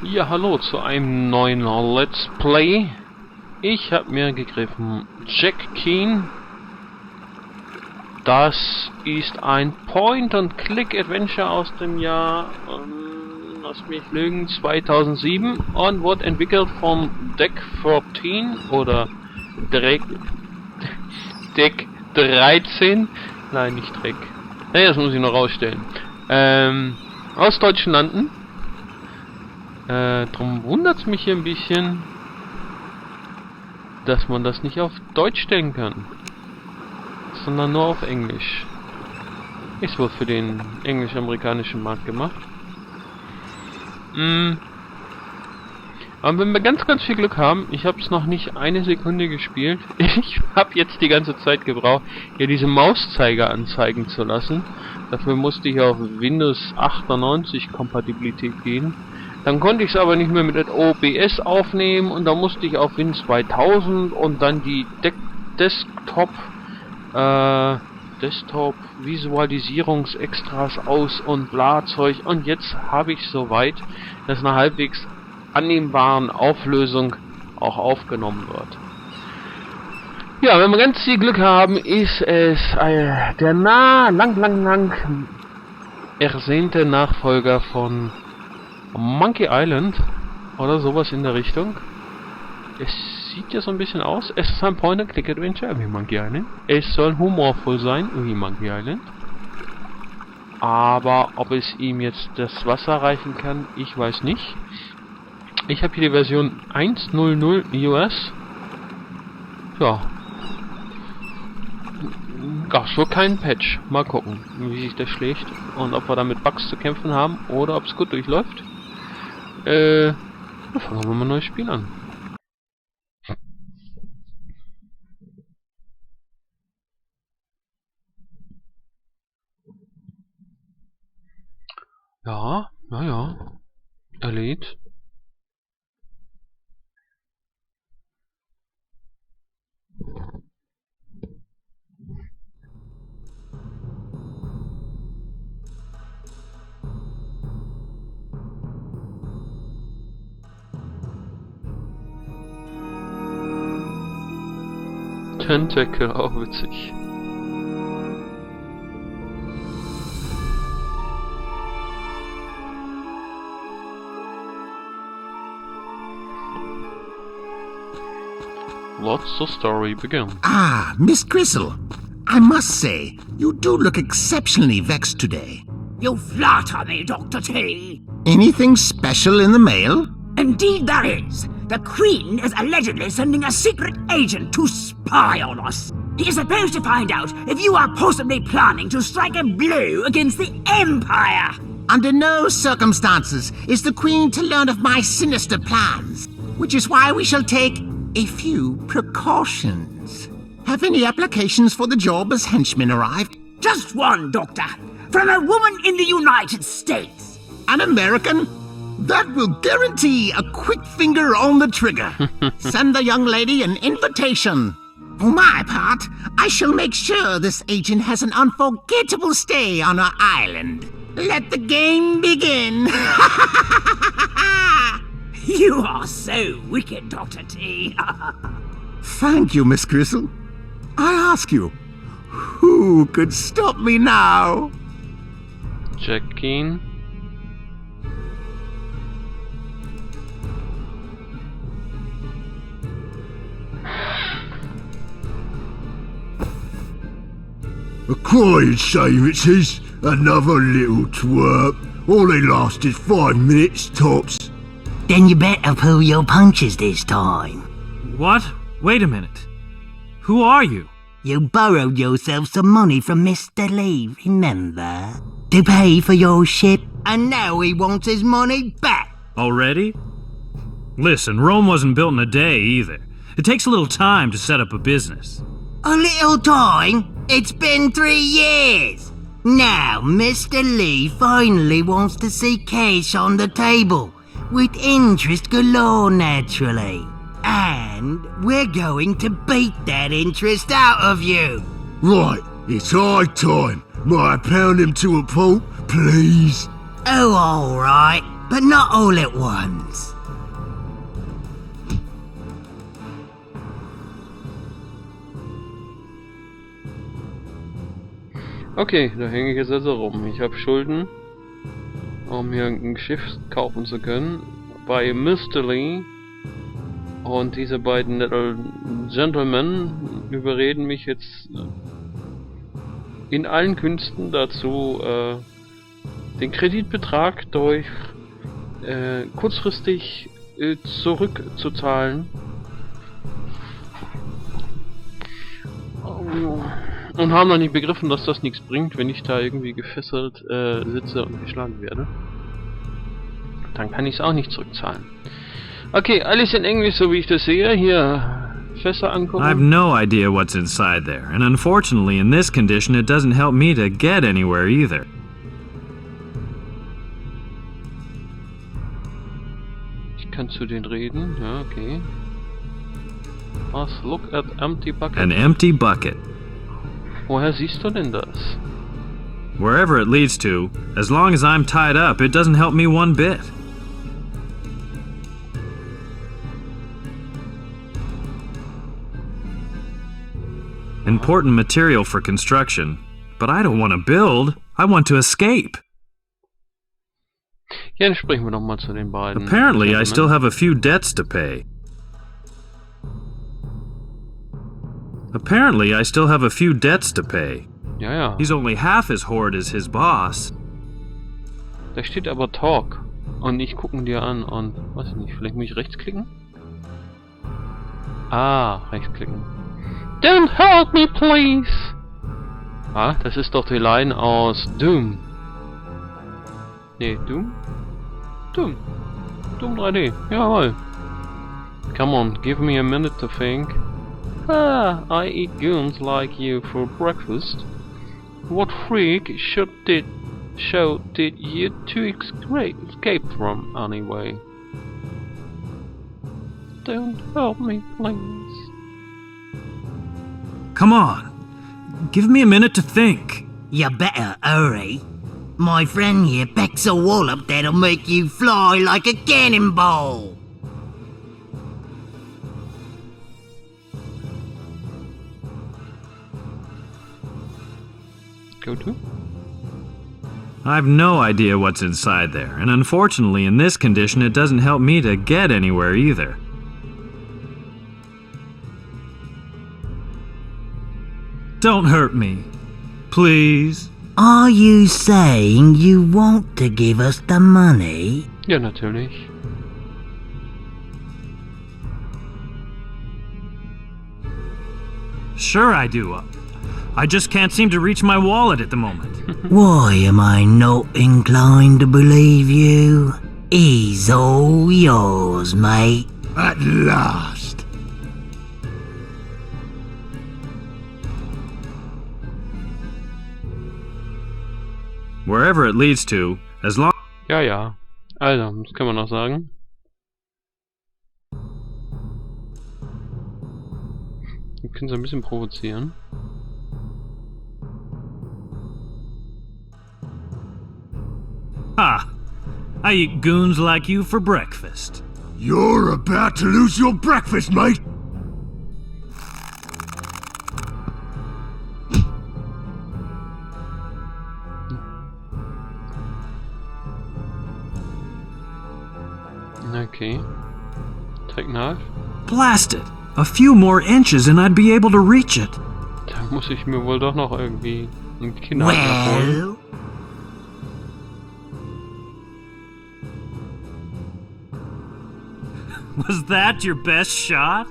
Ja, hallo zu einem neuen Let's Play. Ich habe mir gegriffen Keane. Das ist ein Point-and-Click-Adventure aus dem Jahr, lass mich lügen, 2007 und wurde entwickelt von Deck13 oder Deck13. Nein, nicht Dreck. Nee, das muss ich noch rausstellen. Aus deutschen Landen. Drum wundert es mich hier ein bisschen, dass man das nicht auf Deutsch stellen kann, sondern nur auf Englisch. Ist wohl für den englisch-amerikanischen Markt gemacht. Aber wenn wir ganz viel Glück haben, ich habe es noch nicht eine Sekunde gespielt, ich habe jetzt die ganze Zeit gebraucht, hier diese Mauszeiger anzeigen zu lassen. Dafür musste ich auf Windows 98 Kompatibilität gehen. Dann konnte ich es aber nicht mehr mit OBS aufnehmen und da musste ich auf Win 2000 und dann die Desktop Visualisierungsextras aus und bla Zeug, und jetzt habe ich soweit, dass eine halbwegs annehmbaren Auflösung auch aufgenommen wird. Ja, wenn wir ganz viel Glück haben, ist es der lang ersehnte Nachfolger von Monkey Island oder sowas in der Richtung. Es sieht ja so ein bisschen aus. Es ist ein Point-and-Click-Adventure wie Monkey Island. Es soll humorvoll sein wie Monkey Island. Aber ob es ihm jetzt das Wasser reichen kann, ich weiß nicht. Ich habe hier die Version 1.0.0 US. Ja. Gab schon keinen Patch. Mal gucken, wie sich das schlägt und ob wir da mit Bugs zu kämpfen haben oder ob es gut durchläuft. Fangen wir mal ein neues Spiel an. Ja, naja. Er lädt. Tentacle, auch witzig. Let the story begin. Ah, Miss Gristle. I must say, you do look exceptionally vexed today. You flatter me, Dr. T. Anything special in the mail? Indeed there is. The Queen is allegedly sending a secret agent to spy on us. He is supposed to find out if you are possibly planning to strike a blow against the Empire. Under no circumstances is the Queen to learn of my sinister plans, which is why we shall take a few precautions. Have any applications for the job as henchmen arrived? Just one, Doctor. From a woman in the United States. An American? That will guarantee a quick finger on the trigger. Send the young lady an invitation. For my part, I shall make sure this agent has an unforgettable stay on our island. Let the game begin. You are so wicked, Dr. T. Thank you, Miss Gristle. I ask you, who could stop me now? Keane. A crying shame it is. Another little twerp. All they last is 5 minutes tops. Then you better pull your punches this time. What? Wait a minute. Who are you? You borrowed yourself some money from Mr. Lee, remember? To pay for your ship, and now he wants his money back. Already? Listen, Rome wasn't built in a day either. It takes a little time to set up a business. A little time? It's been 3 years. Now, Mr. Lee finally wants to see cash on the table. With interest galore, naturally. And we're going to beat that interest out of you. Right, it's high time. Might I pound him to a pulp, please? Oh, all right. but not all at once. Okay, da hänge ich jetzt also rum. Ich habe Schulden, um mir ein Schiff kaufen zu können. Bei Mr. Lee. Und diese beiden little Gentlemen überreden mich jetzt in allen Künsten dazu, den Kreditbetrag durch kurzfristig zurückzuzahlen. Und haben noch nicht begriffen, dass das nichts bringt, wenn ich da irgendwie gefesselt sitze und geschlagen werde. Dann kann ich es auch nicht zurückzahlen. Okay, alles in Englisch, so wie ich das sehe. Hier, Fässer angucken. I have no idea what's inside there, and unfortunately in this condition it doesn't help me to get anywhere either. Ich kann zu denen reden, ja, okay. Was? Look at empty bucket. An empty bucket. Woher siehst du denn das? Wherever it leads to, as long as I'm tied up, it doesn't help me one bit. Important material for construction, but I don't want to build, I want to escape. Ja, dann sprechen wir doch mal zu den beiden. Apparently I still have a few debts to pay. Apparently I still have a few debts to pay. Ja, ja. He's only half as horrid as his boss. Da steht aber Talk. Und nicht gucken dir an und, weiß ich nicht, vielleicht muss ich rechtsklicken? Ah, rechtsklicken. Don't help me, please! Ah, das ist doch die Line aus Doom. Nee, Doom? Doom. Doom 3D, jawohl. Come on, give me a minute to think. Ah, I eat goons like you for breakfast. What freak show did you to escape from anyway? Don't help me, please. Come on, give me a minute to think. You better hurry. My friend here packs a wallop that'll make you fly like a cannonball. Go to? I've no idea what's inside there, and unfortunately in this condition it doesn't help me to get anywhere either. Don't hurt me, please. Are you saying you want to give us the money? Ja, natürlich. Sure I do. I just can't seem to reach my wallet at the moment. Why am I not inclined to believe you? He's all yours, mate. At last. Wherever it leads to, as long... Ja, ja. Also, das kann man noch sagen. Wir können so ein bisschen provozieren. Ah, I eat goons like you for breakfast. You're about to lose your breakfast, mate. Okay. Take knife. Blast it! A few more inches and I'd be able to reach it. Da muss ich mir wohl doch noch irgendwie ein Kind abholen. Well, Was that your best shot?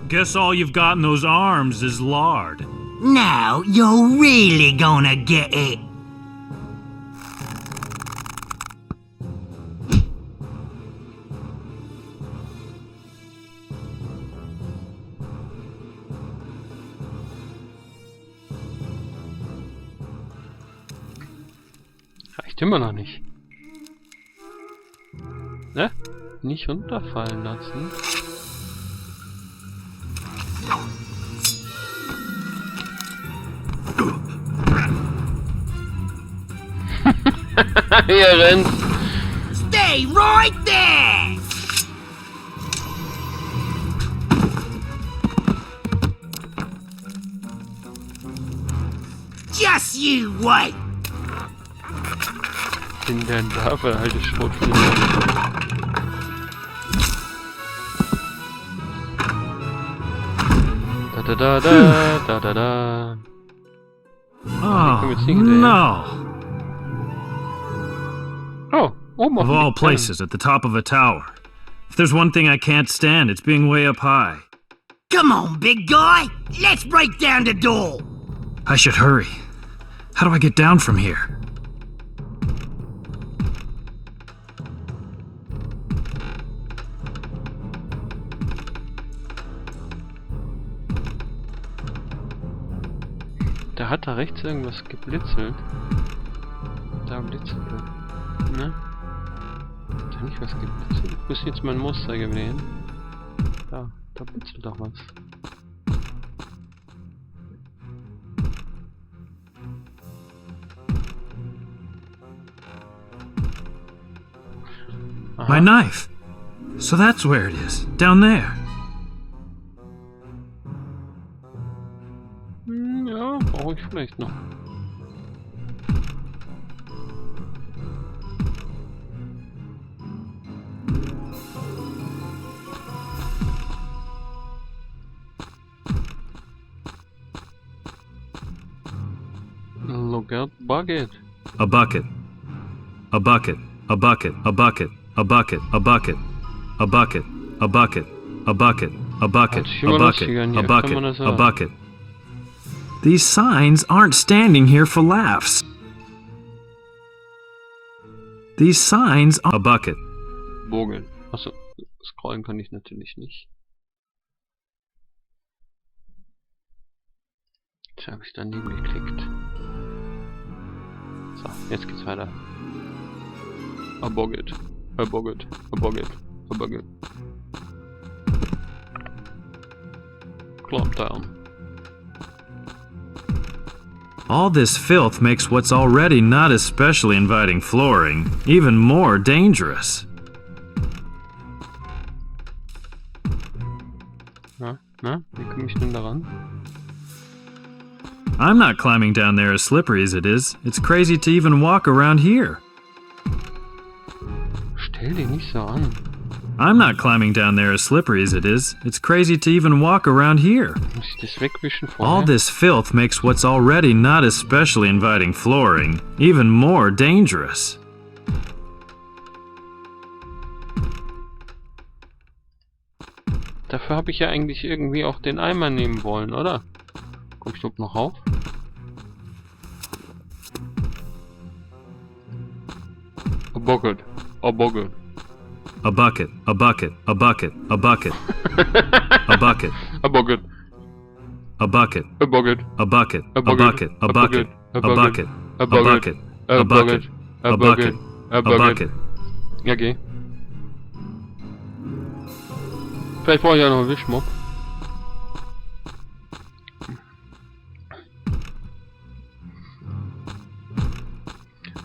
Guess all you've got in those arms is lard. now you're really gonna get it. Reicht immer noch nicht. Ne? Nicht runterfallen lassen. Stay Stay right there! Just you wait. In der Waffe, alte Schrotflinte. Da da da da da da. Oh, no! Oh, oben Of all places, at the top of a tower. If there's one thing I can't stand, it's being way up high. Come on, big guy. Let's break down the door. I should hurry. How do I get down from here? Da hat da rechts irgendwas geblitzelt. Da blitzelt er. Ne? Hat da nicht was geblitzelt? Ich muss jetzt mein Muster gewählen. Da blitzelt doch was. Aha. My knife! So that's where it is, down there. Ja, brauche ich vielleicht noch. Look out, bucket. A bucket. A bucket. A bucket. A bucket. A bucket. A bucket. A bucket. A bucket. A bucket. A bucket. A bucket. A bucket. A bucket. These signs aren't standing here for laughs. These signs are a bucket. Bogen. Achso, scrollen kann ich natürlich nicht. Jetzt habe ich daneben geklickt. So, jetzt geht's weiter. A bucket. A bucket. A bucket. A bucket. Climb down. All this filth makes what's already not especially inviting flooring even more dangerous. Na, wie komme ich denn daran? I'm not climbing down there as slippery as it is. It's crazy to even walk around here. Stell dich nicht so an. I'm not climbing down there as slippery as it is. It's crazy to even walk around here. Muss ich das wegwischen vorher? All this filth makes what's already not especially inviting flooring even more dangerous. Dafür habe ich ja eigentlich irgendwie auch den Eimer nehmen wollen, oder? Komm ich noch rauf? A bucket. A bucket. A bucket. A bucket. A bucket. A bucket. A bucket. A bucket. A bucket. A bucket. A bucket. A A bucket. A bucket. A bucket. A bucket. A bucket. A bucket. A bucket. Ja, geh. Vielleicht brauche ich ja noch einen Wischmopp.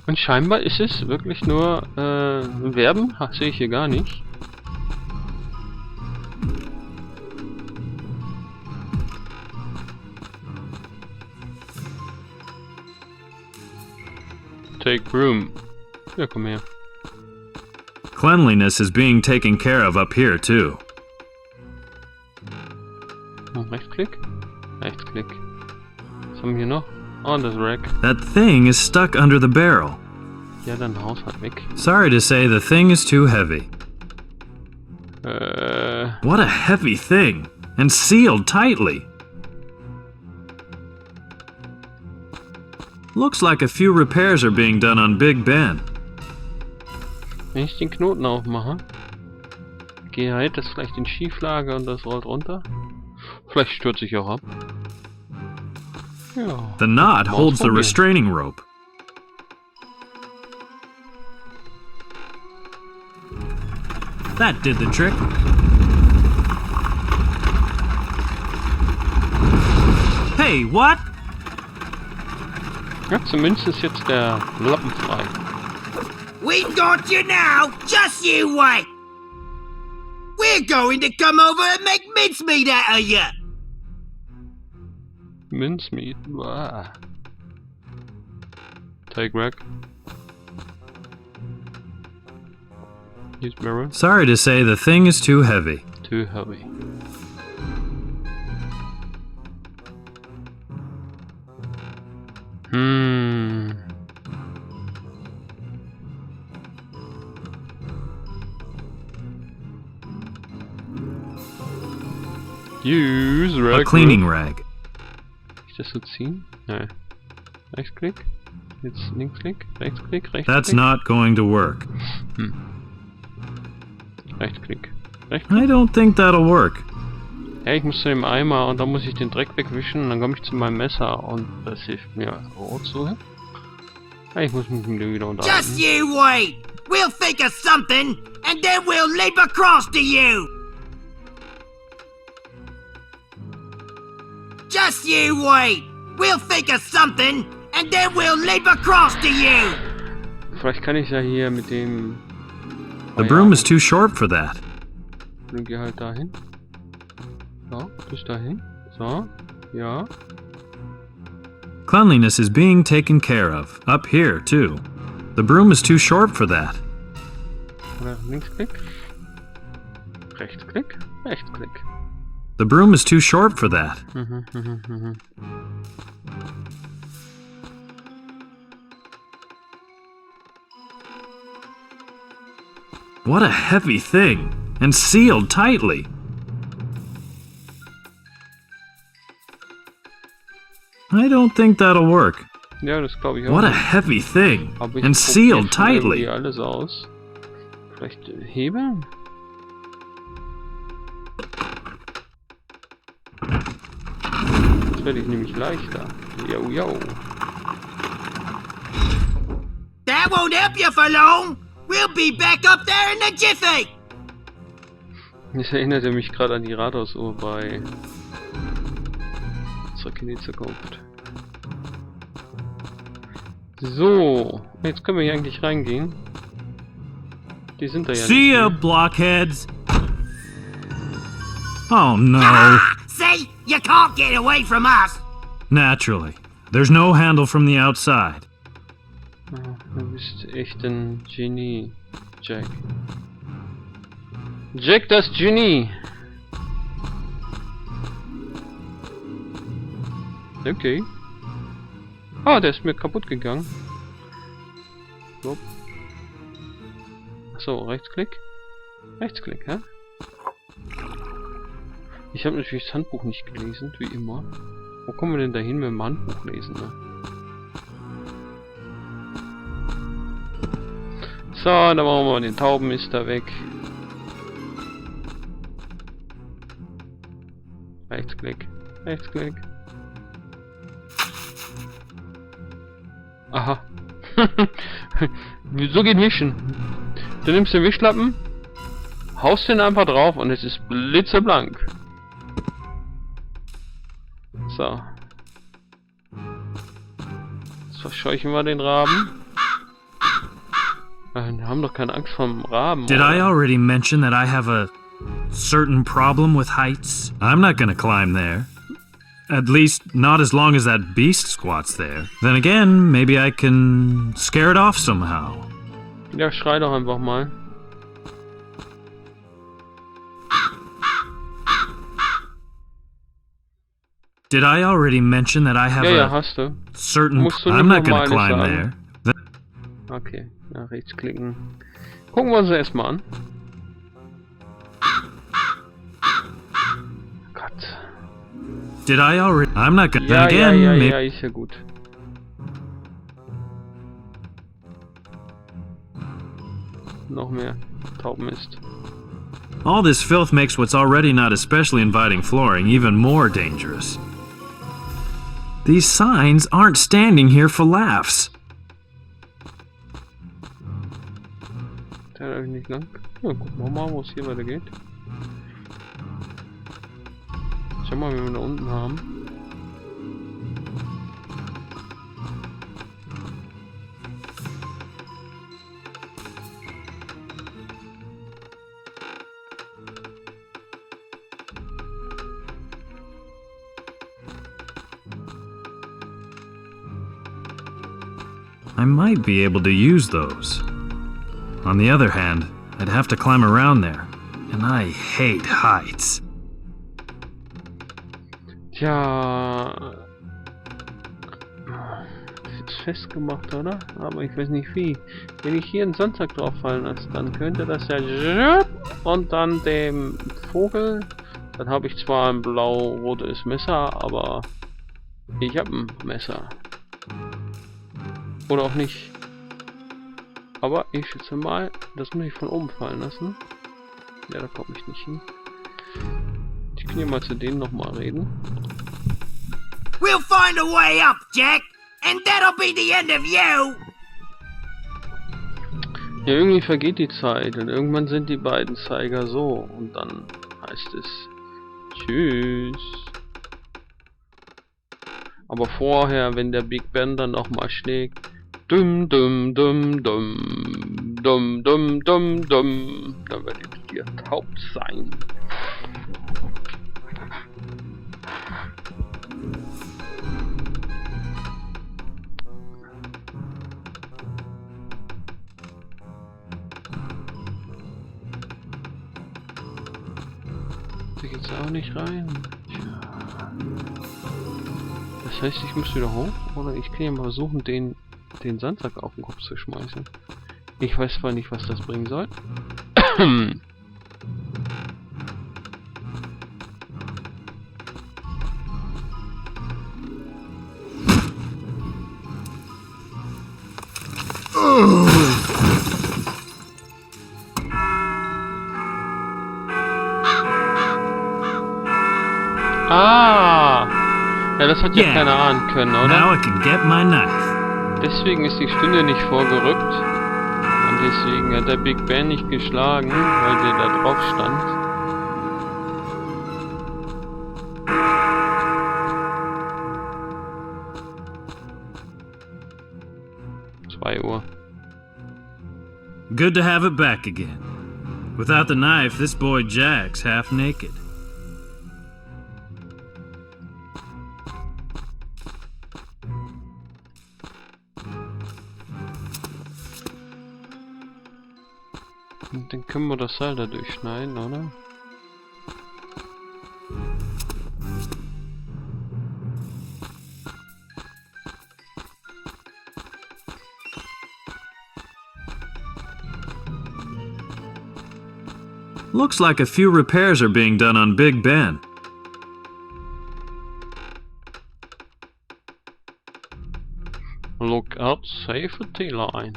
Und scheinbar ist es wirklich nur Verben, sehe ich hier gar nicht. Take room. Ja, komm her. Cleanliness is being taken care of up here too. Rechtsklick? Rechtsklick. Was haben wir hier noch? Oh, das Rack. That thing is stuck under the barrel. Ja, dann Haus halt weg. Sorry to say, the thing is too heavy. What a heavy thing! And sealed tightly. Looks like a few repairs are being done on Big Ben. Wenn ich den Knoten aufmache, gehe halt das vielleicht in Schieflage und das rollt runter. Vielleicht stürze ich auch ab. Ja. The knot holds the restraining rope. That did the trick. Hey, what? Ja, zumindest ist jetzt der Lappen frei. We've got you now! Just you wait! We're going to come over and make mincemeat out of you! Mincemeat? Wow. Take back. Use mirror. Sorry to say, the thing is too heavy. Too heavy. Use rag. A cleaning rag. Kann ich das so ziehen? Nein. Rechtsklick. Jetzt Linksklick. Rechtsklick. Rechtsklick. That's not going to work. Rechtsklick. I Rechtsklick. don't think that'll work. Ja, ich muss zu dem Eimer und dann muss ich den Dreck wegwischen und dann komme ich zu meinem Messer und das hilft mir auch so. Ja, ich muss mich mit dem wieder unterhalten. Just you wait! We'll think of something, and then we'll leap across to you! Just you wait! We'll think of something, and then we'll leap across to you! Vielleicht kann ich ja hier mit dem... The broom is too short for that. Dann geh halt dahin. So, bis dahin. So, ja. Cleanliness is being taken care of. Up here, too. The broom is too short for that. Oder Linksklick. Rechtsklick. Rechtsklick. The broom is too short for that. What a heavy thing. And sealed tightly. I don't think that'll work. Ja, das glaube ich auch. What a heavy thing. Aber ich And sealed probiere schon tightly. irgendwie alles aus. Vielleicht hebeln? Jetzt werde ich nämlich leichter. Yo, yo. That won't help you for long! We'll be back up there in a jiffy! Das erinnerte mich gerade an die Rathausuhr bei Zurück in die Zukunft. So, jetzt können wir hier eigentlich reingehen. Die sind da ja See nicht ya, mehr. blockheads. Oh no. Ah! See? You can't get away from us! Naturally. There's no handle from the outside. Ah, du bist echt ein Genie, Jack. Jack, das Genie! Okay. Ah, der ist mir kaputt gegangen. So. Achso, Rechtsklick. Rechtsklick, hä? Ich habe natürlich das Handbuch nicht gelesen, wie immer. Wo kommen wir denn dahin mit dem Handbuch lesen, ne? So, dann machen wir den Taubenmister weg. Rechtsklick. Rechtsklick. Aha. So geht Wischen. Du nimmst den Wischlappen, haust den einfach drauf und es ist blitzeblank. So. Jetzt verscheuchen wir den Raben. Wir haben doch keine Angst vom Raben. Did I already mention that I have a certain problem with heights? I'm not gonna climb there. At least, not as long as that beast squats there. Then again, maybe I can scare it off somehow. Ja, schrei doch einfach mal. Did I already mention that I have Ja, ja, a hast du. certain... Musst du I'm nicht not gonna noch mal climb alles there. Okay, ja, rechtsklicken. Gucken wir uns erstmal an. Gott. Did I already... I'm not gonna... Ja, Then ja, again, ja, maybe... ja, ist ja gut. Noch mehr Taubenmist. All this filth makes what's already not especially inviting flooring even more dangerous. These signs aren't standing here for laughs. Da habe ich nicht lang. Ja, gucken wir mal, wo es hier weitergeht. Schau mal, wie wir da unten haben. I might be able to use those. On the other hand, I'd have to climb around there, and I hate heights. Tja... ist festgemacht, oder? Aber ich weiß nicht wie. Wenn ich hier einen Sandsack drauf fallen lasse, dann könnte das ja... Und dann dem Vogel... Dann habe ich zwar ein blau-rotes Messer, aber... Ich habe ein Messer. Oder auch nicht. Aber ich schätze mal, das muss ich von oben fallen lassen. Ja, da komme ich nicht hin. Ich kann ja mal zu denen nochmal reden. We'll find a way up, Jack, and that'll be the end of you. Ja, irgendwie vergeht die Zeit und irgendwann sind die beiden Zeiger so und dann heißt es Tschüss. Aber vorher, wenn der Big Ben dann nochmal schlägt, dum dum dum dum dum dum dum dum, dann werdet ihr taub sein. Da geht's auch nicht rein. Das heißt, ich muss wieder hoch? Oder ich kann ja mal versuchen, den Sandsack auf den Kopf zu schmeißen. Ich weiß zwar nicht, was das bringen soll. Ah! Ja, das hat ja keiner ahnen können, oder? Now I can get my knife. Deswegen ist die Stunde nicht vorgerückt. Und deswegen hat der Big Ben nicht geschlagen, weil der da drauf stand. Uhr. Good to have it back again. Without the knife, this boy Jack's half naked. Und dann können wir das Seil da durchschneiden, oder? Looks like a few repairs are being done on Big Ben. Look out, safety line.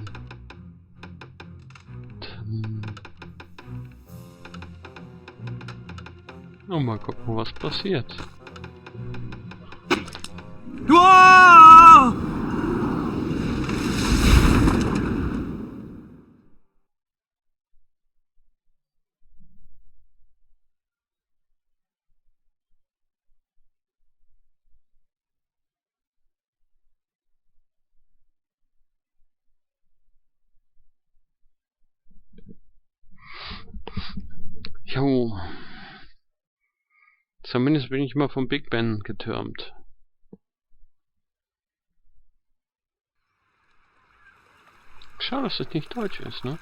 Oh, mal gucken, was passiert. Whoa! Jo. Zumindest bin ich mal vom Big Ben getürmt. Schade, dass das nicht Deutsch ist, ne?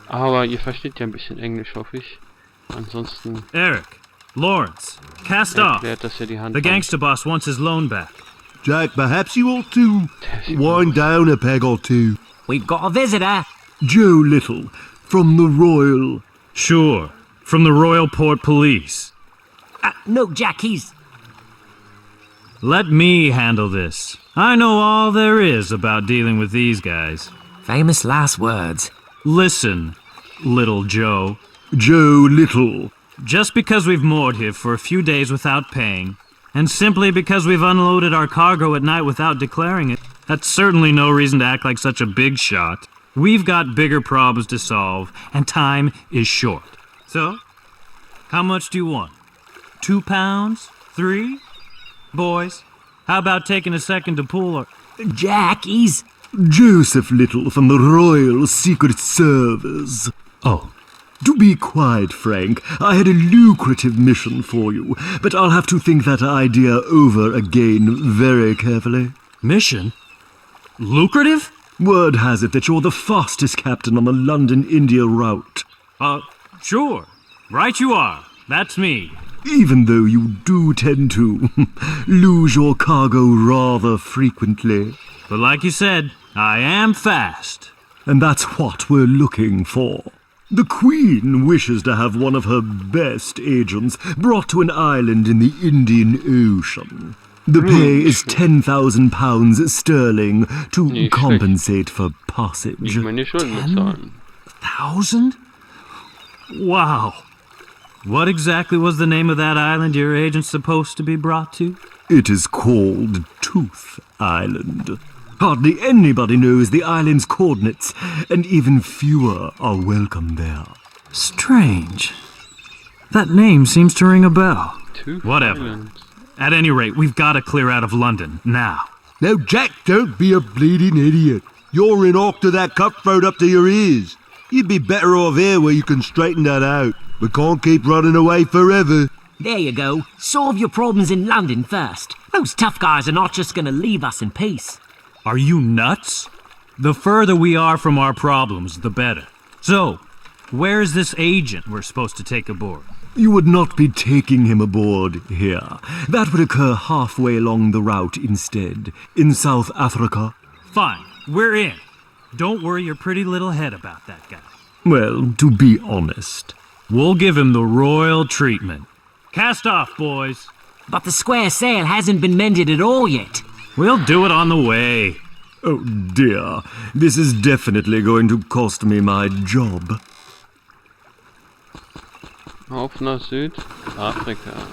Aber ihr versteht ja ein bisschen Englisch, hoffe ich. Ansonsten Eric, Lawrence, cast off. erklärt das ja die Hand. The gangster boss wants his loan back. Jack, perhaps you ought to wind down a peg or two. We've got a visitor. Joe Little, from the Royal... Sure, from the Royal Port Police. No, Jack, he's... Let me handle this. I know all there is about dealing with these guys. Famous last words. Listen, little Joe. Joe Little. Just because we've moored here for a few days without paying, and simply because we've unloaded our cargo at night without declaring it, that's certainly no reason to act like such a big shot. We've got bigger problems to solve, and time is short. So, how much do you want? 2 pounds? 3? Boys, how about taking a second to pull or... Jack, he's... Joseph Little from the Royal Secret Service. Oh, To be quite frank, I had a lucrative mission for you, but I'll have to think that idea over again very carefully. Mission? Lucrative? Word has it that you're the fastest captain on the London-India route. Sure. Right you are. That's me. Even though you do tend to lose your cargo rather frequently. But like you said, I am fast. And that's what we're looking for. The Queen wishes to have one of her best agents brought to an island in the Indian Ocean. The pay is £10,000 sterling to compensate for passage. Ich meine Schulden bezahlen. 1,000? Wow. What exactly was the name of that island your agent's supposed to be brought to? It is called Tooth Island. Hardly anybody knows the island's coordinates, and even fewer are welcome there. Strange. That name seems to ring a bell. Whatever. Islands. At any rate, we've got to clear out of London, now. Now, Jack, don't be a bleeding idiot. You're in after that cutthroat up to your ears. You'd be better off here where you can straighten that out. We can't keep running away forever. There you go. Solve your problems in London first. Those tough guys are not just gonna leave us in peace. Are you nuts? The further we are from our problems, the better. So, where's this agent we're supposed to take aboard? You would not be taking him aboard here. That would occur halfway along the route instead, in South Africa. Fine, we're in. Don't worry your pretty little head about that guy. Well, to be honest. We'll give him the royal treatment. Cast off, boys. But the square sail hasn't been mended at all yet. We'll do it on the way. Oh dear, this is definitely going to cost me my job. Auf nach Südafrika.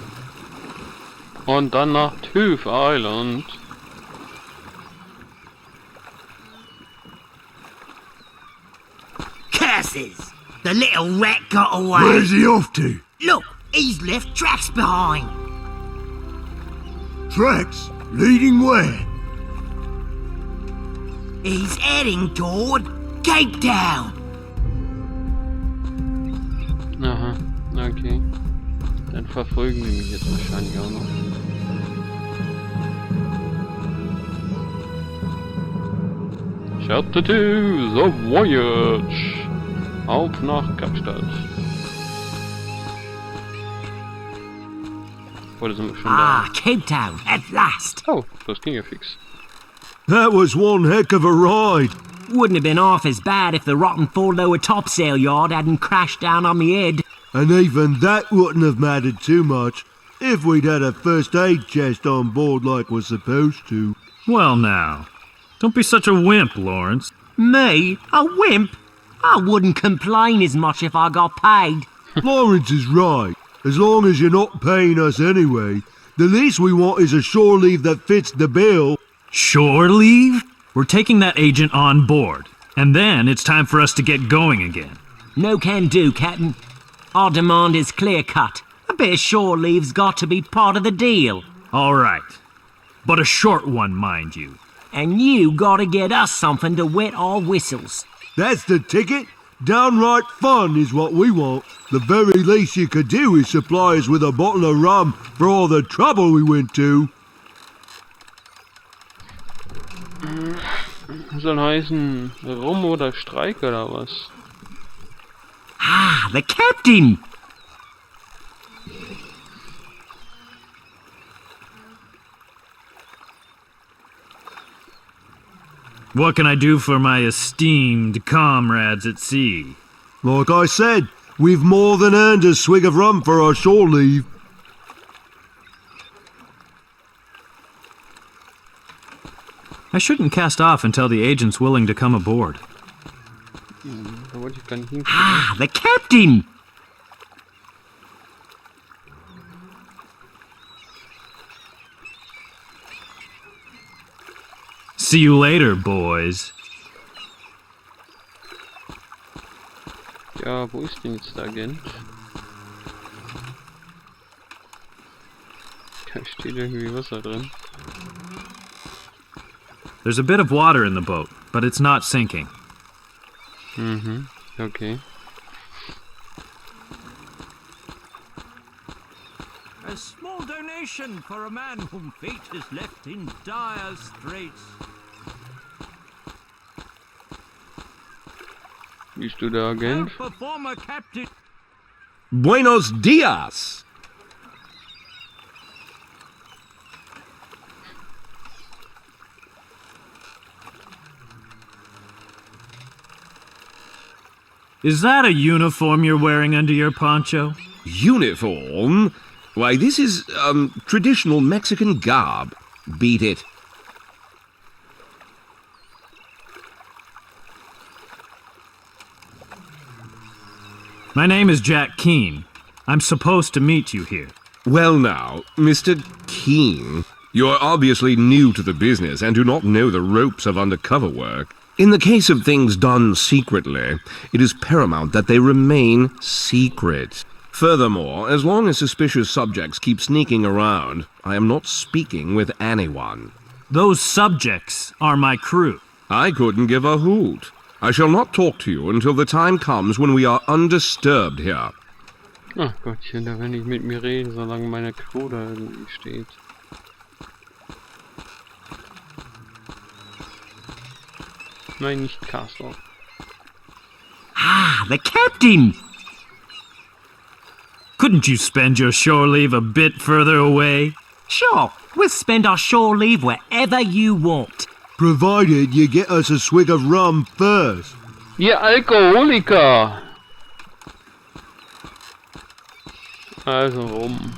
Und dann nach Tooth Island. Curses! The little rat got away. Where's he off to? Look, he's left tracks behind. Tracks? Leading where? He's heading toward Cape Town. Aha, okay. Dann verfolgen die mich jetzt wahrscheinlich auch noch. Chapter 2, The Voyage. Auf nach Kapstadt. Oder sind wir schon da? Cape Town, at last. Oh, das ging ja fix. That was one heck of a ride. Wouldn't have been half as bad if the rotten fore-lower topsail yard hadn't crashed down on me head. And even that wouldn't have mattered too much if we'd had a first aid chest on board like we're supposed to. Well now, don't be such a wimp, Lawrence. Me? A wimp? I wouldn't complain as much if I got paid. Lawrence is right. As long as you're not paying us anyway, the least we want is a shore leave that fits the bill. Shore leave? We're taking that agent on board, and then it's time for us to get going again. No can do, Captain. Our demand is clear-cut. A bit of shore leave's got to be part of the deal. All right. But a short one, mind you. And you gotta get us something to wet our whistles. That's the ticket. Downright fun is what we want. The very least you could do is supply us with a bottle of rum for all the trouble we went to. Soll heißen Rum oder Streik oder was? Ah, the captain! What can I do for my esteemed comrades at sea? Like I said, we've more than earned a swig of rum for our shore leave. I shouldn't cast off until the agent's willing to come aboard. Da wollte ich gar nicht hin. Ah, the captain! See you later, boys. Ja, wo ist denn jetzt der Agent? Da steht irgendwie Wasser drin. There's a bit of water in the boat, but it's not sinking. Okay. A small donation for a man whom fate has left in dire straits. Bist du der Agent? Help a former captain. Buenos dias! Is that a uniform you're wearing under your poncho? Uniform? Why, this is, traditional Mexican garb. Beat it. My name is Jack Keane. I'm supposed to meet you here. Well now, Mr. Keane, you're obviously new to the business and do not know the ropes of undercover work. In the case of things done secretly, it is paramount that they remain secret. Furthermore, as long as suspicious subjects keep sneaking around, I am not speaking with anyone. Those subjects are my crew. I couldn't give a hoot. I shall not talk to you until the time comes when we are undisturbed here. Ach Gottchen, da will nicht mit mir reden, solange meine Crew da irgendwie steht. Nein, nicht Castle. Ah, the captain! Couldn't you spend your shore leave a bit further away? Sure, we'll spend our shore leave wherever you want. Provided you get us a swig of rum first. Ihr Alkoholiker! Also rum.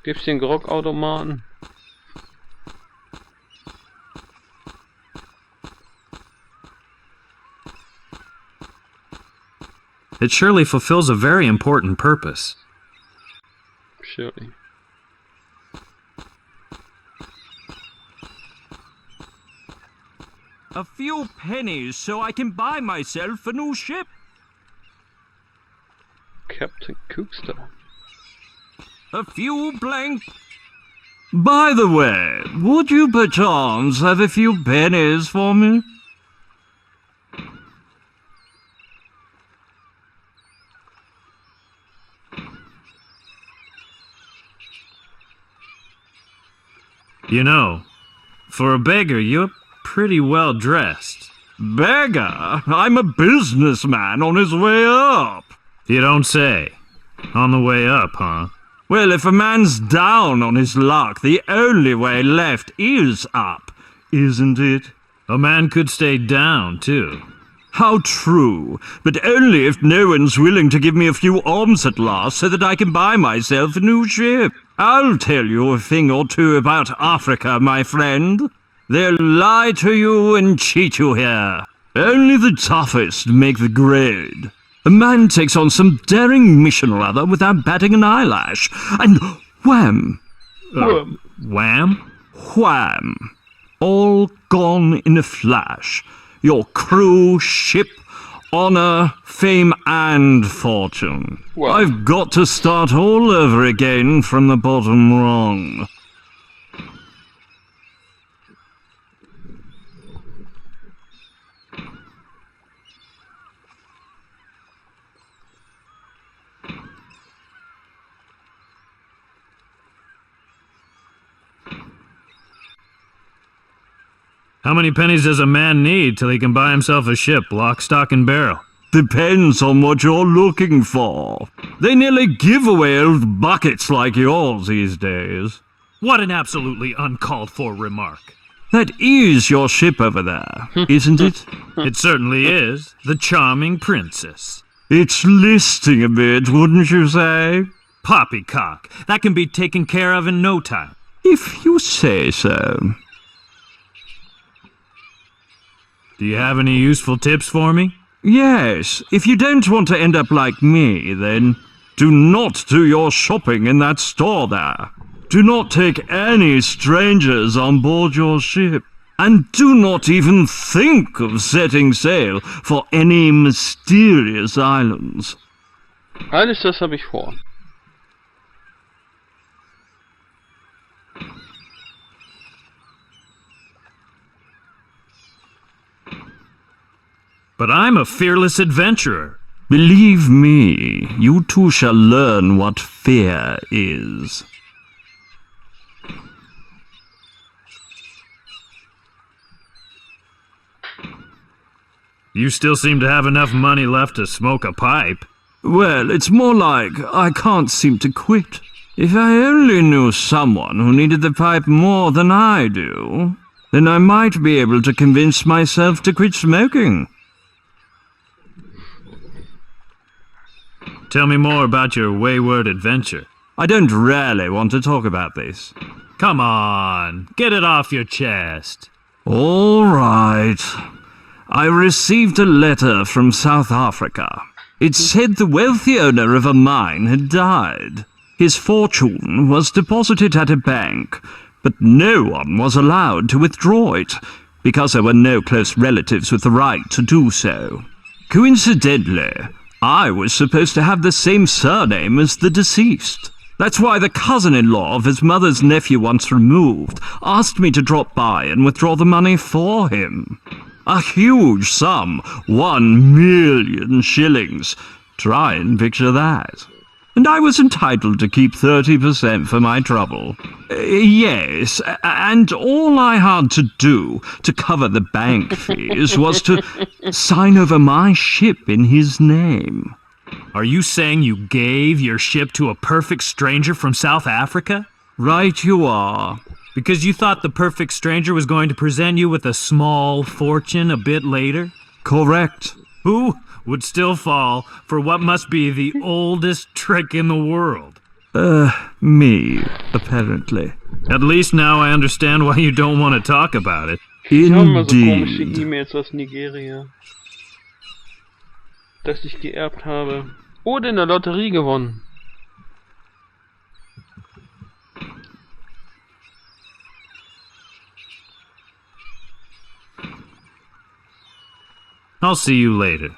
Gibt's den Grogautomaten? It surely fulfills a very important purpose. Surely. A few pennies so I can buy myself a new ship. Captain Cookster. A few blank... By the way, would you perchance have a few pennies for me? You know, for a beggar, you're pretty well dressed. Beggar? I'm a businessman on his way up. You don't say. On the way up, huh? Well, if a man's down on his luck, the only way left is up, isn't it? A man could stay down, too. How true, but only if no one's willing to give me a few alms at last so that I can buy myself a new ship. I'll tell you a thing or two about Africa, my friend. They'll lie to you and cheat you here. Only the toughest make the grade. A man takes on some daring mission or other without batting an eyelash, and wham! Wham? Wham! All gone in a flash. Your crew, ship, honor, fame, and fortune. Well. I've got to start all over again from the bottom rung. How many pennies does a man need till he can buy himself a ship, lock, stock, and barrel? Depends on what you're looking for. They nearly give away old buckets like yours these days. What an absolutely uncalled for remark. That is your ship over there, isn't it? It certainly is. The Charming Princess. It's listing a bit, wouldn't you say? Poppycock. That can be taken care of in no time. If you say so. Do you have any useful tips for me? Yes, if you don't want to end up like me, then do not do your shopping in that store there. Do not take any strangers on board your ship. And do not even think of setting sail for any mysterious islands. Alles das habe ich vor. But I'm a fearless adventurer. Believe me, you too shall learn what fear is. You still seem to have enough money left to smoke a pipe. Well, it's more like I can't seem to quit. If I only knew someone who needed the pipe more than I do, then I might be able to convince myself to quit smoking. Tell me more about your wayward adventure. I don't really want to talk about this. Come on, get it off your chest. All right. I received a letter from South Africa. It said the wealthy owner of a mine had died. His fortune was deposited at a bank, but no one was allowed to withdraw it, because there were no close relatives with the right to do so. Coincidentally, I was supposed to have the same surname as the deceased. That's why the cousin-in-law of his mother's nephew once removed asked me to drop by and withdraw the money for him. A huge sum, 1 million shillings. Try and picture that. And I was entitled to keep 30% for my trouble. Yes, and all I had to do to cover the bank fees was to sign over my ship in his name. Are you saying you gave your ship to a perfect stranger from South Africa? Right you are. Because you thought the perfect stranger was going to present you with a small fortune a bit later? Correct. Who would still fall for what must be the oldest trick in the world? Me, apparently. At least now I understand why you don't want to talk about it. Ich habe mal so komische Indeed. E-Mails aus Nigeria, das ich geerbt habe. Oder in der Lotterie gewonnen. I'll see you later.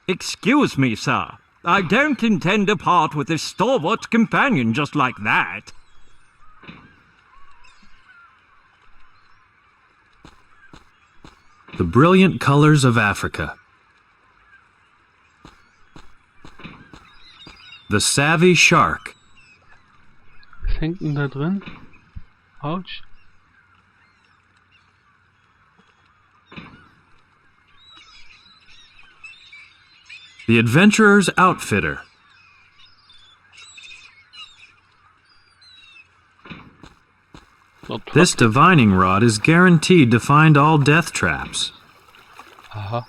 Excuse me, sir. I don't intend to part with this stalwart companion just like that. The brilliant colors of Africa. The savvy shark. Was hängt denn da drin? Autsch. The adventurer's outfitter. This divining rod is guaranteed to find all death traps. Aha.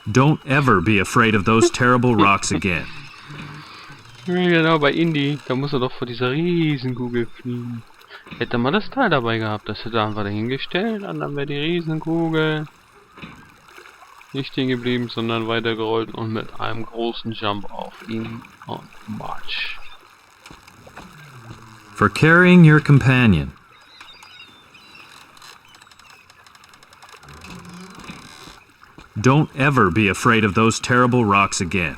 Don't ever be afraid of those terrible rocks again. Ja, genau, bei Indie, da muss er doch vor dieser Riesenkugel fliegen. Hätte man das Teil dabei gehabt, das hätte er einfach dahingestellt und dann wäre die Riesenkugel nicht stehen geblieben, sondern weitergerollt und mit einem großen Jump auf ihn und March. For carrying your companion. Don't ever be afraid of those terrible rocks again.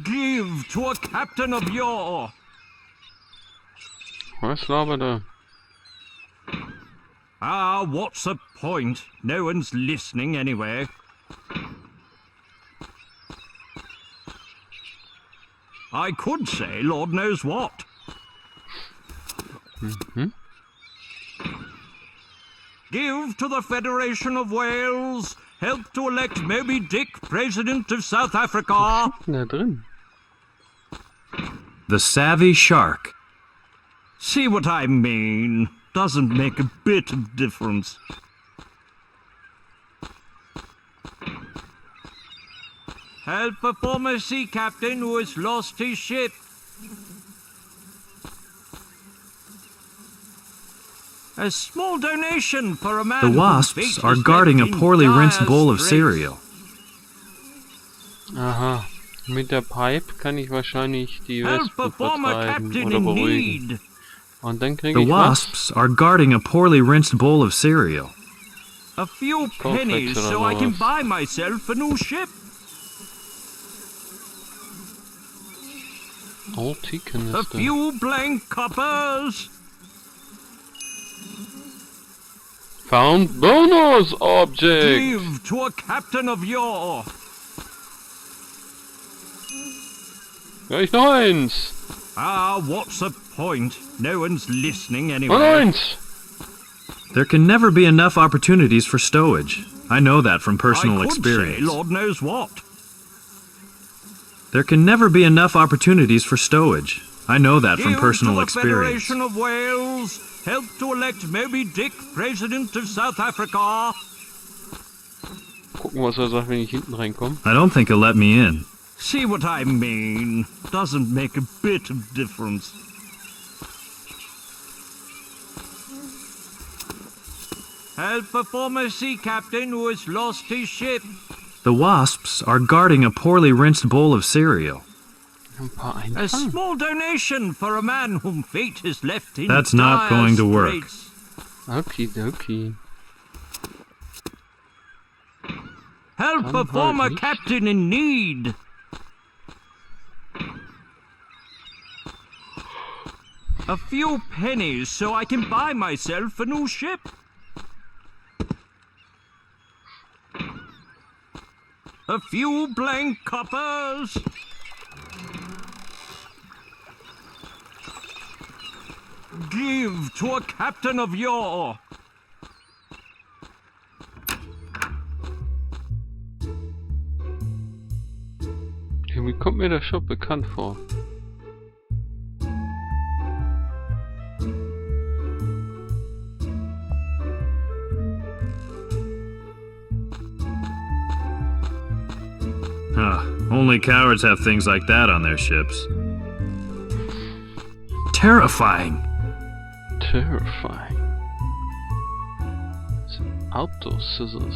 Give to a captain of yore. Was labert er? Ah, what's the point? No one's listening anyway. I could say Lord knows what. Give to the Federation of Wales. Help to elect Moby Dick President of South Africa. Da drin. The savvy shark. See what I mean? Doesn't make a bit of difference. Help a former sea captain who has lost his ship. A small donation for a man. The who wasps fakes are his guarding a death in poorly rinsed dire bowl of straits. cereal. Aha. Mit der Pipe kann ich wahrscheinlich die Help Wespen a former vertreiben captain oder in beruhigen. need. Und dann kriege The ich was? wasps are guarding a poorly rinsed bowl of cereal. A few Cornflakes pennies oder so I can sowas. buy myself a new ship. Antikenliste. A few blank coppers. Found bonus object. Give to a captain of yore. Gleich noch eins. Ah, what's the point? No one's listening Und anyway. eins. There can never be enough opportunities for stowage. I know that from personal I could experience. say Lord knows what. There can never be enough opportunities for stowage. I know that from Give personal to the experience. Federation of Wales. Help to elect Moby Dick President of South Africa. Gucken, was er sagt, wenn ich hinten reinkomme. I don't think he'll let me in. See what I mean? Doesn't make a bit of difference. Help a former sea captain who has lost his ship. The wasps are guarding a poorly rinsed bowl of cereal. Ein paar A einfangen. small donation for a man whom fate has left in That's not dire going to work. straits. Okidoki. Help a Dann former halt nicht. captain in need. A few pennies so I can buy myself a new ship. A few blank coppers. Give to a captain of yore. Irgendwie kommt mir der Shop bekannt vor. Only cowards have things like that on their ships. Terrifying. Terrifying. Outdoor scissors.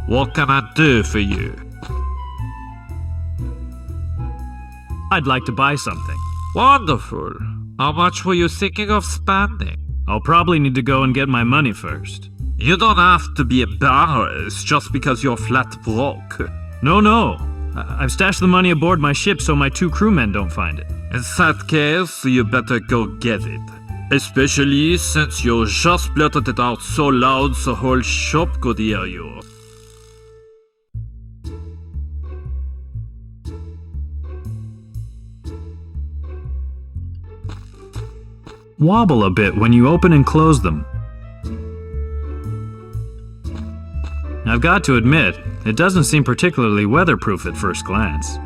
What can I do for you? I'd like to buy something. Wonderful. How much were you thinking of spending? I'll probably need to go and get my money first. You don't have to be embarrassed just because you're flat broke. No. I've stashed the money aboard my ship so my 2 crewmen don't find it. In that case, you better go get it. Especially since you just blurted it out so loud the whole shop could hear you. Wobble a bit when you open and close them. I've got to admit, it doesn't seem particularly weatherproof at first glance.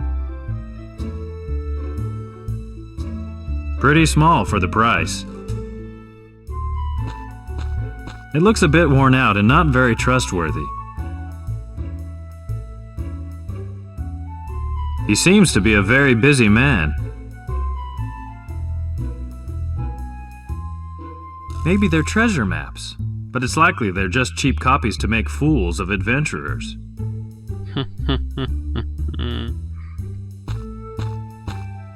Pretty small for the price. It looks a bit worn out and not very trustworthy. He seems to be a very busy man. Maybe they're treasure maps, but it's likely they're just cheap copies to make fools of adventurers.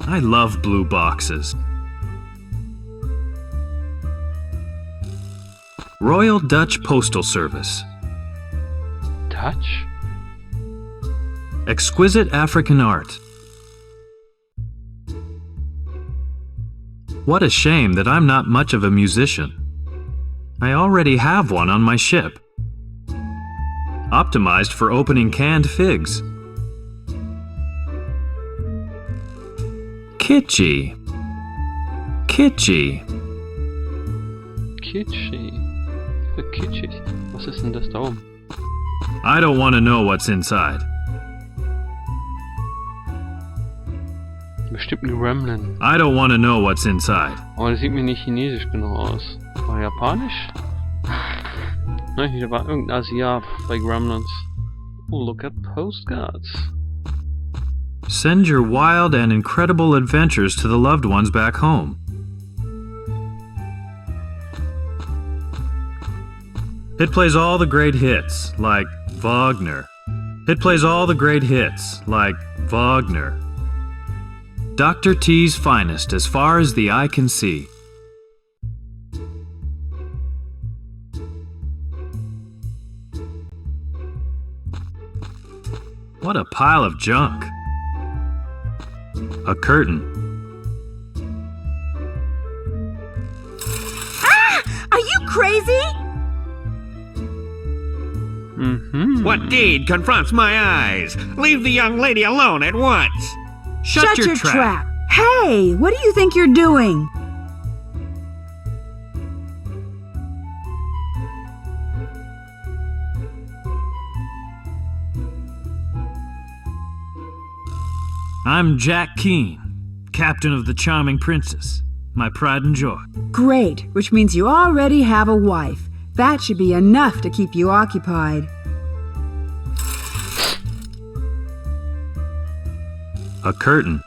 I love blue boxes. Royal Dutch Postal Service. Dutch? Exquisite African art. What a shame that I'm not much of a musician. I already have one on my ship. Optimized for opening canned figs. Kitschy. Kitschy. Kitschy. Kitschig. Was ist denn das da oben? I don't want to know what's inside. Bestimmt ein Gremlin. I don't want to know what's inside. Aber das sieht mir nicht chinesisch genug aus. War japanisch? Nein, da war irgendein Asiat bei Gremlins. Oh, look at postcards. Send your wild and incredible adventures to the loved ones back home. It plays all the great hits, like Wagner. It plays all the great hits, like Wagner. Dr. T's finest as far as the eye can see. What a pile of junk. A curtain. Ah! Are you crazy? What deed confronts my eyes? Leave the young lady alone at once. Shut your trap. Hey, what do you think you're doing? I'm Jack Keane, captain of the charming princess, my pride and joy. Great, which means you already have a wife. That should be enough to keep you occupied. A curtain.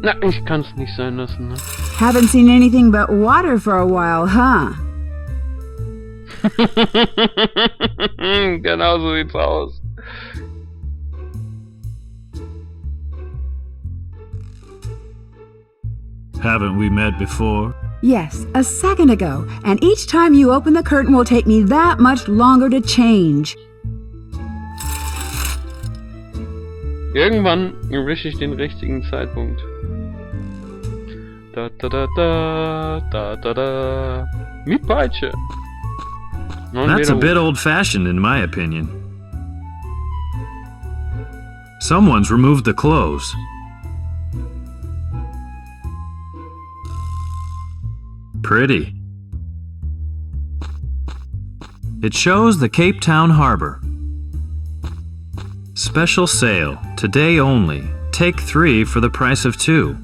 Na, ich kann's nicht sein lassen, ne? Haven't seen anything but water for a while, huh? Genau so sieht's aus. Haven't we met before? Yes, a second ago. And each time you open the curtain will take me that much longer to change. Irgendwann erwische ich den richtigen Zeitpunkt. Da da da da da da da. Mit Peitsche. That's a bit old-fashioned in my opinion. Someone's removed the clothes. Pretty. It shows the Cape Town Harbor. Special sale, today only. Take 3 for the price of 2.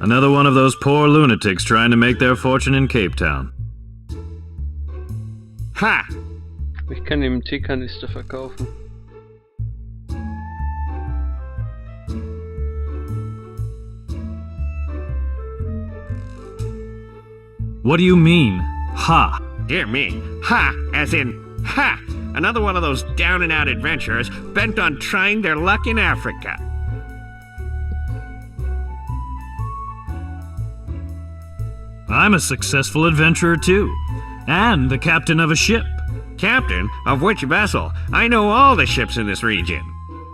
Another one of those poor lunatics trying to make their fortune in Cape Town. Ha! Ich kann den Teekanister verkaufen. What do you mean, ha? Dear me. Ha! As in, ha! Another one of those down-and-out adventurers bent on trying their luck in Africa. I'm a successful adventurer too, and the captain of a ship. Captain? Of which vessel? I know all the ships in this region.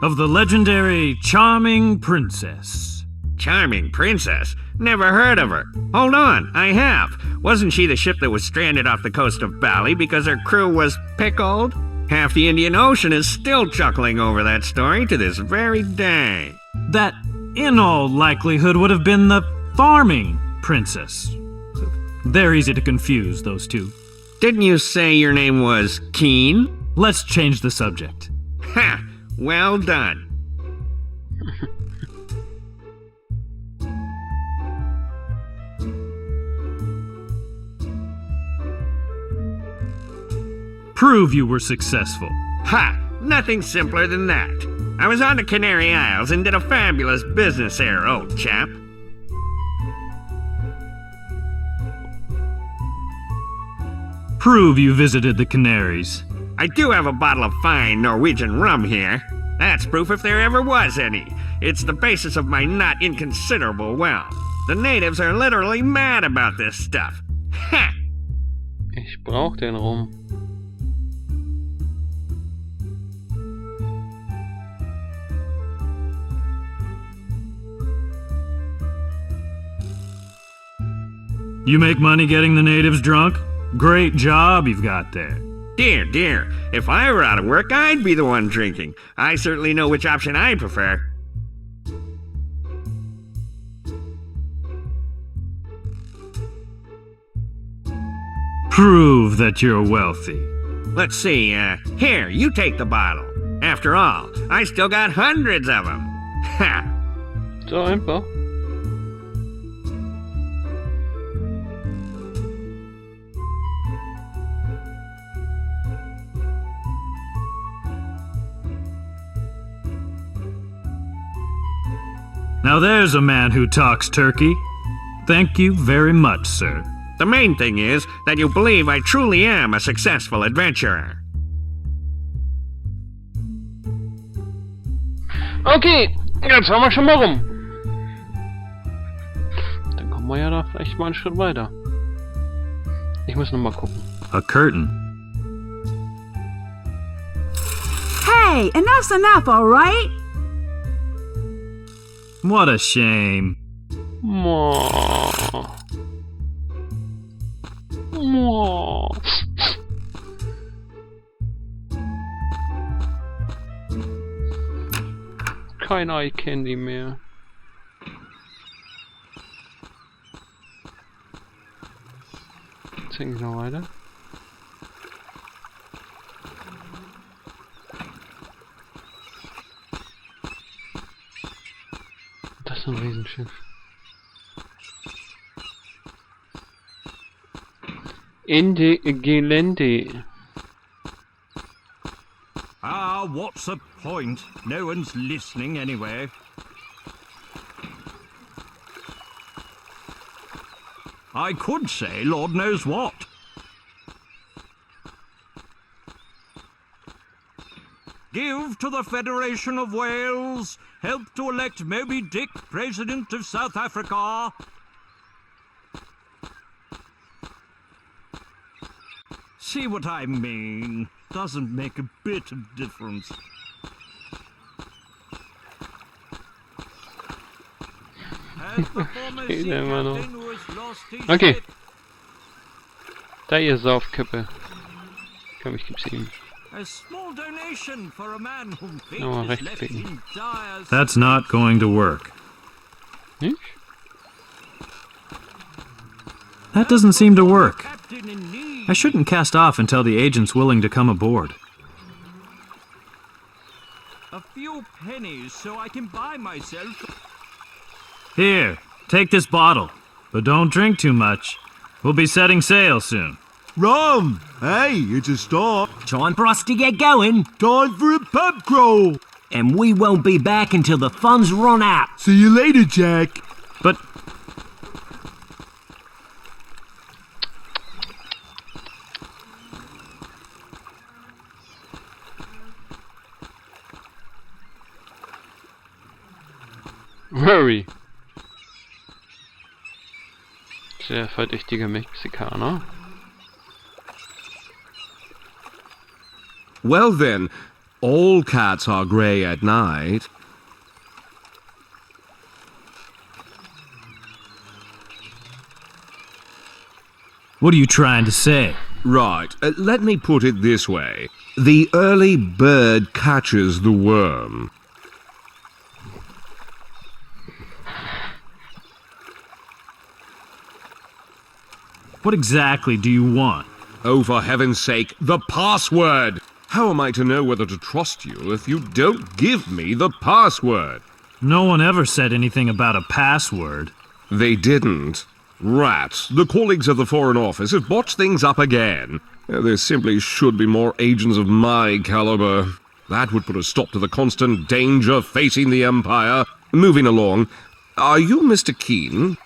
Of the legendary Charming Princess. Charming Princess? Never heard of her. Hold on, I have. Wasn't she the ship that was stranded off the coast of Bali because her crew was pickled? Half the Indian Ocean is still chuckling over that story to this very day. That, in all likelihood, would have been the Farming Princess. They're easy to confuse, those two. Didn't you say your name was Keane? Let's change the subject. Ha! Well done. Prove you were successful. Ha! Nothing simpler than that. I was on the Canary Isles and did a fabulous business there, old chap. Prove you visited the Canaries. I do have a bottle of fine Norwegian rum here. That's proof if there ever was any. It's the basis of my not inconsiderable wealth. The natives are literally mad about this stuff. Ha! Ich brauch den Rum. You make money getting the natives drunk? Great job you've got there. Dear, dear, if I were out of work, I'd be the one drinking. I certainly know which option I prefer. Prove that you're wealthy. Let's see, here, you take the bottle. After all, I still got hundreds of them. Ha! So einfach. Now there's a man who talks turkey. Thank you very much, sir. The main thing is that you believe I truly am a successful adventurer. Okay, jetzt haben wir schon mal rum. Dann kommen wir ja da vielleicht mal einen Schritt weiter. Ich muss noch mal gucken. A curtain. Hey, enough's enough, all right? What a shame. Mo. Mo. Kein Eye Candy mehr. Jetzt hänge ich noch weiter. Das ist ein Riesenschiff. Ende Gelände. Ah, what's the point? No one's listening anyway. I could say Lord knows what. Give to the Federation of Wales. Help to elect Moby Dick President of South Africa. See what I mean? Doesn't make a bit of difference. Okay. Da ihr Saufkippe. Komm, ich gib's ihm. Nochmal rechtsklicken. That's not going to work. Nicht? That doesn't seem to work. I shouldn't cast off until the agent's willing to come aboard. A few pennies so I can buy myself. Here, take this bottle. But don't drink too much. We'll be setting sail soon. Rum! Hey, it's a start. Time for us to get going. Time for a pub crawl. And we won't be back until the funds run out. See you later, Jack. But Hurry. Sehr verdächtiger Mexikaner. Well then, all cats are grey at night. what are you trying to say? Right, let me put it this way. The early bird catches the worm. What exactly do you want? Oh, for heaven's sake, the password! How am I to know whether to trust you if you don't give me the password? No one ever said anything about a password. They didn't. Rats, the colleagues of the Foreign Office have botched things up again. There simply should be more agents of my caliber. That would put a stop to the constant danger facing the Empire. Moving along. Are you Mr. Keane?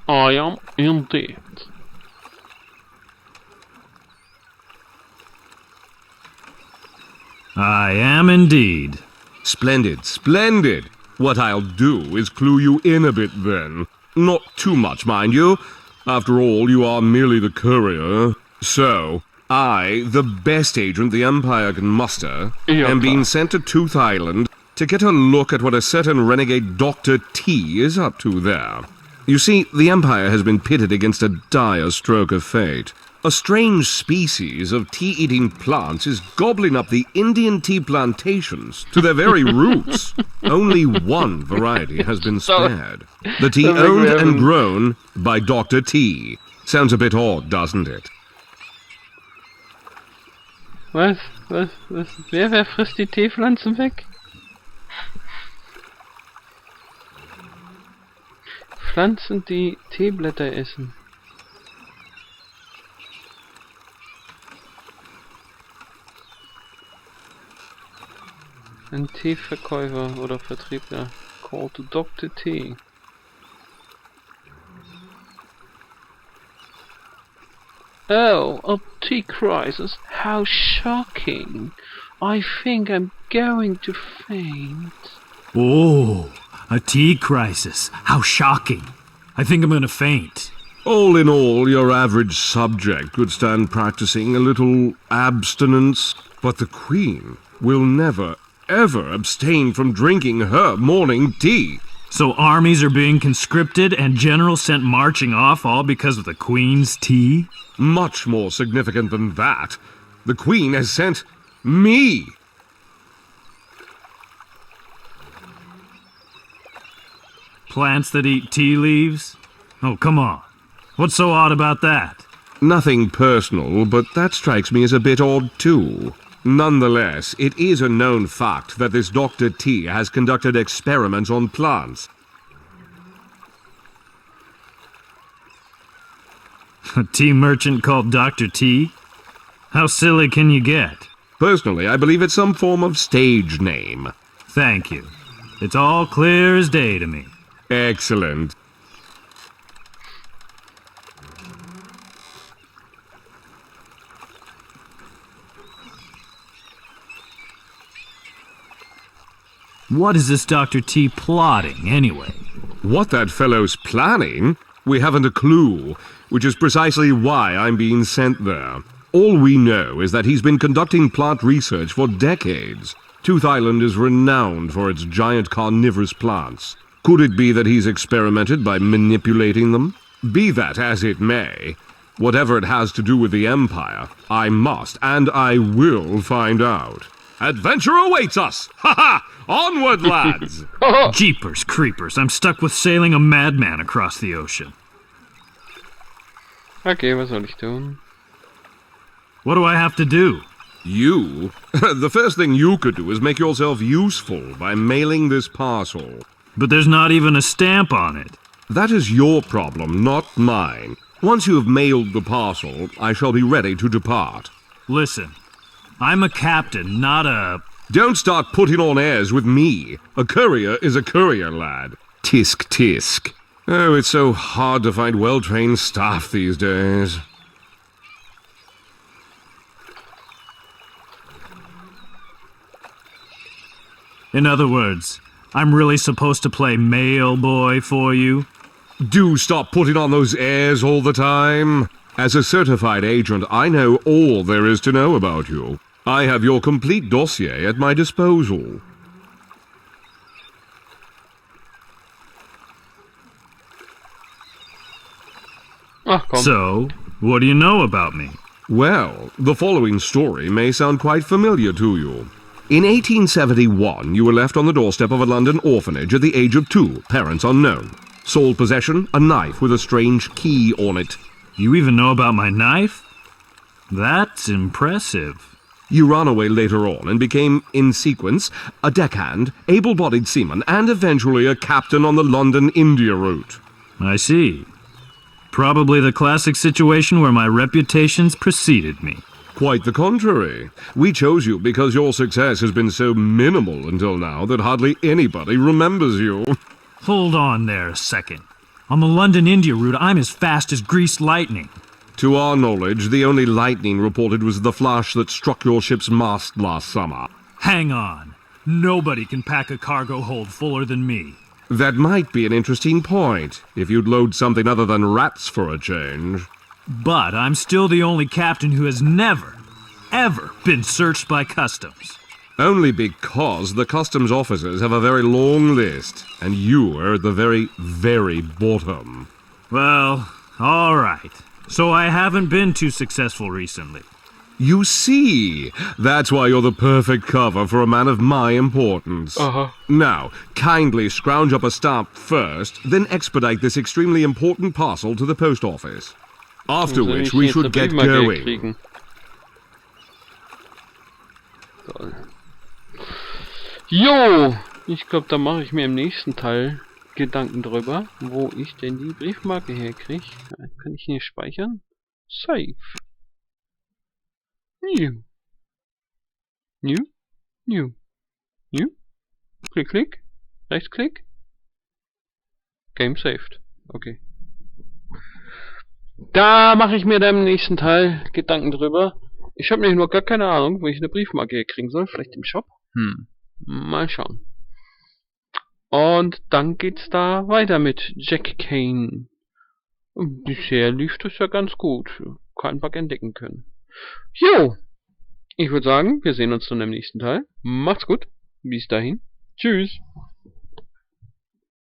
I am indeed. I am indeed. Splendid, splendid. What I'll do is clue you in a bit then. Not too much, mind you. After all, you are merely the courier. So, I, the best agent the Empire can muster, am being sent to Tooth Island to get a look at what a certain renegade Dr. T is up to there. You see, the Empire has been pitted against a dire stroke of fate. A strange species of tea-eating plants is gobbling up the Indian tea plantations to their very roots. Only one variety has been spared. The tea owned and grown by Dr. T. Sounds a bit odd, doesn't it? Was? Wer frisst die Teepflanzen weg? Pflanzen, die Teeblätter essen. Ein Teeverkäufer oder Vertriebler called Dr. T. Oh, a tea crisis. How shocking. I think I'm going to faint. Oh, a tea crisis. How shocking. I think I'm gonna faint. All in all, your average subject could stand practicing a little abstinence, but the Queen will never, ever abstain from drinking her morning tea. So armies are being conscripted and generals sent marching off all because of the Queen's tea? Much more significant than that. The Queen has sent me. Plants that eat tea leaves? Oh, come on. What's so odd about that? Nothing personal, but that strikes me as a bit odd too. Nonetheless, it is a known fact that this Dr. T has conducted experiments on plants. A tea merchant called Dr. T? How silly can you get? Personally, I believe it's some form of stage name. Thank you. It's all clear as day to me. Excellent. What is this Dr. T plotting, anyway? What that fellow's planning? We haven't a clue, which is precisely why I'm being sent there. All we know is that he's been conducting plant research for decades. Tooth Island is renowned for its giant carnivorous plants. Could it be that he's experimented by manipulating them? Be that as it may, whatever it has to do with the Empire, I must and I will find out. Adventure awaits us! Ha ha! Onward, lads! Jeepers creepers, I'm stuck with sailing a madman across the ocean. Okay, was soll ich tun? What do I have to do? You? The first thing you could do is make yourself useful by mailing this parcel. But there's not even a stamp on it. That is your problem, not mine. Once you have mailed the parcel, I shall be ready to depart. Listen, I'm a captain, not a... Don't start putting on airs with me. A courier is a courier, lad. Tisk tisk. Oh, it's so hard to find well-trained staff these days. In other words, I'm really supposed to play mail boy for you? Do stop putting on those airs all the time. As a certified agent, I know all there is to know about you. I have your complete dossier at my disposal. Ach, komm. So, what do you know about me? Well, the following story may sound quite familiar to you. In 1871, you were left on the doorstep of a London orphanage at the age of 2, parents unknown. Sole possession, a knife with a strange key on it. You even know about my knife? That's impressive. You ran away later on and became, in sequence, a deckhand, able-bodied seaman, and eventually a captain on the London-India route. I see. Probably the classic situation where my reputation's preceded me. Quite the contrary. We chose you because your success has been so minimal until now that hardly anybody remembers you. Hold on there a second. On the London-India route, I'm as fast as greased lightning. To our knowledge, the only lightning reported was the flash that struck your ship's mast last summer. Hang on. Nobody can pack a cargo hold fuller than me. That might be an interesting point, if you'd load something other than rats for a change. But I'm still the only captain who has never, ever been searched by customs. Only because the customs officers have a very long list, and you are at the very, very bottom. Well, all right. So I haven't been too successful recently. You see, that's why you're the perfect cover for a man of my importance. Now, kindly scrounge up a stamp first, then expedite this extremely important parcel to the post office. After which we should get going. Jo, ich glaube, da mache ich mir im nächsten Teil Gedanken drüber, wo ich denn die Briefmarke herkriege. Kann ich hier speichern? Save. New. New. New. New. Klick, klick. Rechtsklick. Game saved. Okay. Da mache ich mir dann im nächsten Teil Gedanken drüber. Ich habe nämlich nur gar keine Ahnung, wo ich eine Briefmarke herkriegen soll. Vielleicht im Shop? Mal schauen. Und dann geht's da weiter mit Jack Keane. Bisher lief das ja ganz gut. Keinen Bug entdecken können. Jo! Ich würde sagen, wir sehen uns dann im nächsten Teil. Macht's gut. Bis dahin. Tschüss.